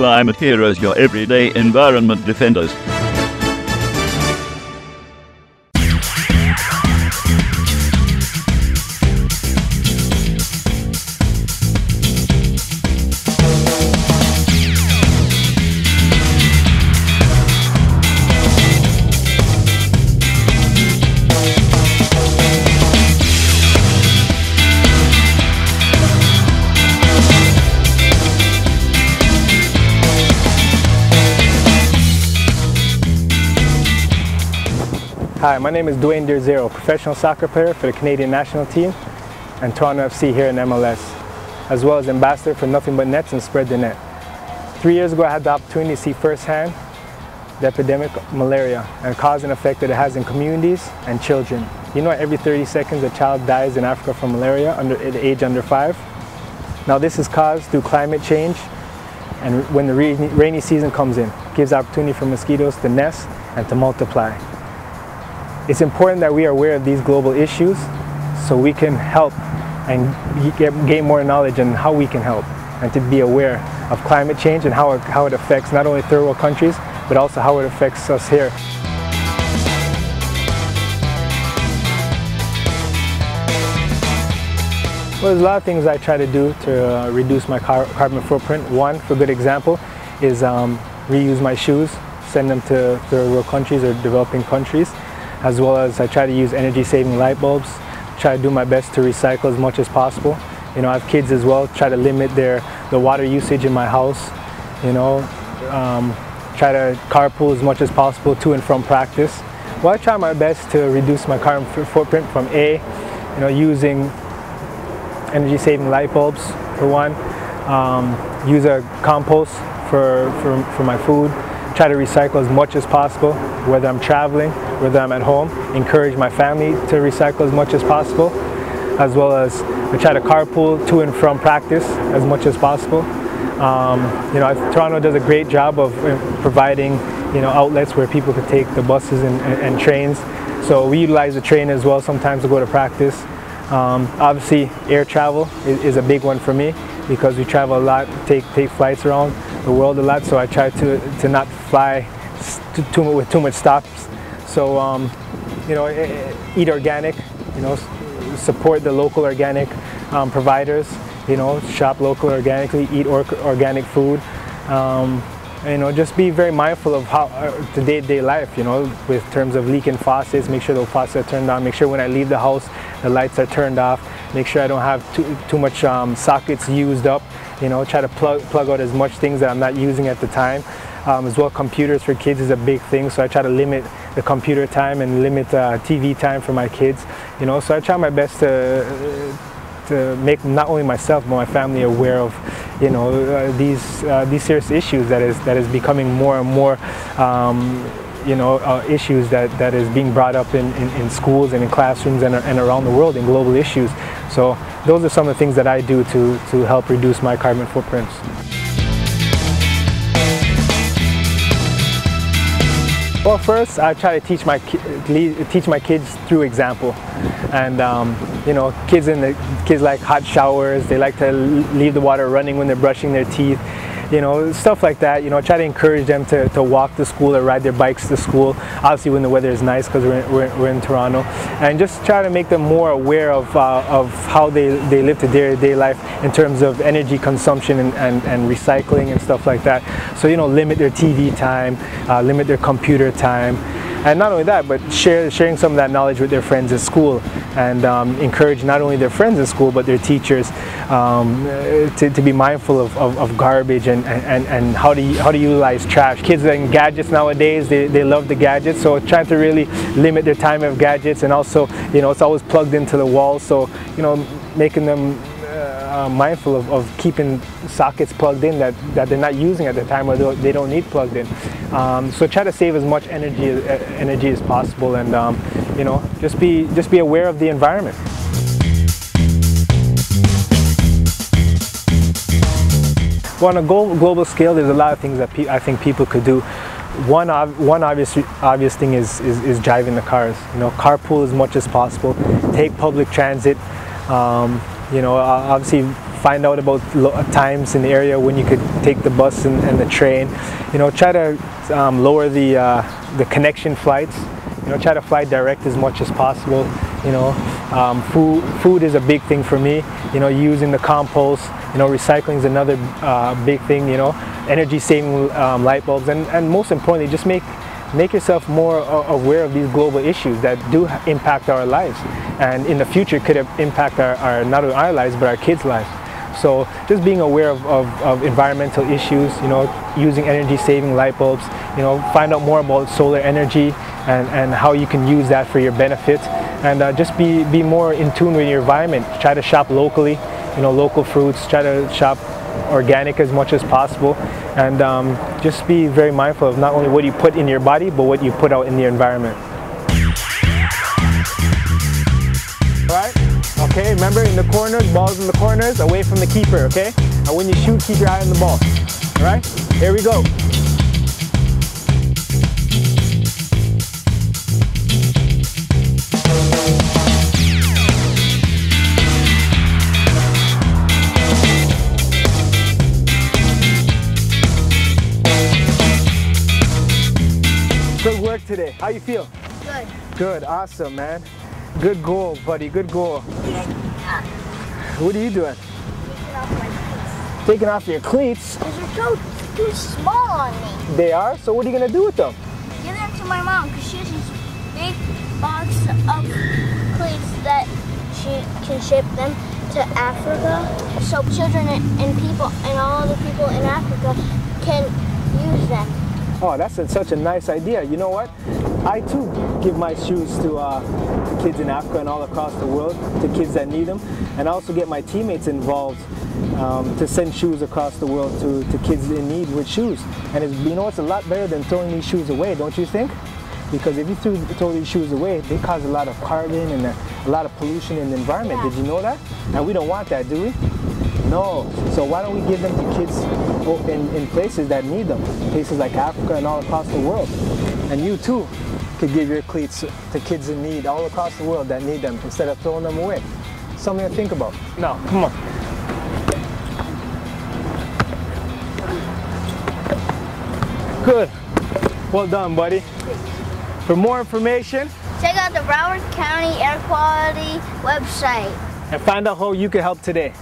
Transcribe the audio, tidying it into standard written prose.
climate heroes, your everyday environment defenders. Hi, my name is Dwayne De Rosario, professional soccer player for the Canadian national team and Toronto FC here in MLS, as well as ambassador for Nothing But Nets and Spread the Net. 3 years ago I had the opportunity to see firsthand the epidemic of malaria and the cause and effect that it has in communities and children. You know, every 30 seconds a child dies in Africa from malaria at the age under 5. Now this is caused through climate change, and when the rainy season comes in, it gives opportunity for mosquitoes to nest and to multiply. It's important that we are aware of these global issues so we can help and gain more knowledge on how we can help, and to be aware of climate change and how it affects not only third world countries but also how it affects us here. Well, there's a lot of things I try to do to reduce my carbon footprint. One, for a good example, is reuse my shoes, send them to third world countries or developing countries. As well as I try to use energy-saving light bulbs, try to do my best to recycle as much as possible. You know, I have kids as well, try to limit the water usage in my house, you know, try to carpool as much as possible to and from practice. Well, I try my best to reduce my carbon footprint from using energy-saving light bulbs for one, use a compost for my food, try to recycle as much as possible, whether I'm traveling, whether I'm at home, encourage my family to recycle as much as possible, as well as I try to carpool to and from practice as much as possible. Toronto does a great job of providing, outlets where people could take the buses and trains. So we utilize the train as well sometimes to go to practice. Obviously, air travel is a big one for me because we travel a lot, take flights around the world a lot. So I try to not fly with too much stops. So eat organic, support the local organic providers, shop local organically, eat organic food. Just be very mindful of how the day-to-day life, with terms of leaking faucets, make sure the faucets are turned on, make sure when I leave the house the lights are turned off, make sure I don't have too much sockets used up, try to plug out as much things that I'm not using at the time. As well, computers for kids is a big thing, so I try to limit the computer time and limit TV time for my kids. So I try my best to make not only myself but my family aware of these serious issues that is becoming more and more issues that is being brought up in schools and in classrooms and around the world in global issues. So those are some of the things that I do to help reduce my carbon footprints. Well, first I try to teach my kids through example, and kids like hot showers. They like to leave the water running when they're brushing their teeth, stuff like that. Try to encourage them to walk to school or ride their bikes to school. Obviously, when the weather is nice, because we're in Toronto, and just try to make them more aware of how they live to their day life in terms of energy consumption and recycling and stuff like that. So limit their TV time, limit their computer time. And not only that, but sharing some of that knowledge with their friends at school, and encourage not only their friends in school but their teachers to be mindful of garbage and how to utilize trash. Kids and gadgets nowadays, they love the gadgets, so trying to really limit their time of gadgets, and also it's always plugged into the wall, so making them mindful of keeping sockets plugged in that they're not using at the time, or they don't need plugged in. So try to save as much energy as possible, and just be aware of the environment. Well, on a global scale, there's a lot of things that I think people could do. One obvious thing is driving the cars. Carpool as much as possible. Take public transit. Obviously find out about times in the area when you could take the bus and the train. You know, try to lower the connection flights. You know, try to fly direct as much as possible. You know, food is a big thing for me. You know, using the compost. You know, recycling is another big thing. You know, energy saving light bulbs, and most importantly, just make yourself more aware of these global issues that do impact our lives, and in the future could impact our not only our lives but our kids' lives. So just being aware of environmental issues, you know, using energy saving light bulbs, you know, find out more about solar energy and how you can use that for your benefit, and just be more in tune with your environment. Try to shop locally, you know, local fruits, try to shop organic as much as possible, and just be very mindful of not only what you put in your body but what you put out in the environment. Alright? Okay, remember, in the corners, balls in the corners, away from the keeper, okay? And when you shoot, keep your eye on the ball. Alright? Here we go. Good work today. How you feel? Good. Good, awesome, man. Good goal, buddy, good goal. What are you doing? Taking off my cleats. Taking off your cleats? Because they're too small on me. They are? So what are you going to do with them? Give them to my mom because she has this big box of cleats that she can ship them to Africa. So children and people and all the people in Africa can use them. Oh, that's such a nice idea. You know what? I too give my shoes to kids in Africa and all across the world, to kids that need them, and I also get my teammates involved to send shoes across the world to kids in need with shoes. And you know, it's a lot better than throwing these shoes away, don't you think? Because if you throw these shoes away, they cause a lot of carbon and a lot of pollution in the environment. Yeah. Did you know that? And we don't want that, do we? No. So why don't we give them to kids in places that need them, places like Africa and all across the world. And you too could give your cleats to kids in need all across the world that need them instead of throwing them away. Something to think about. Now, come on. Good. Well done, buddy. For more information, check out the Broward County Air Quality website and find out how you can help today.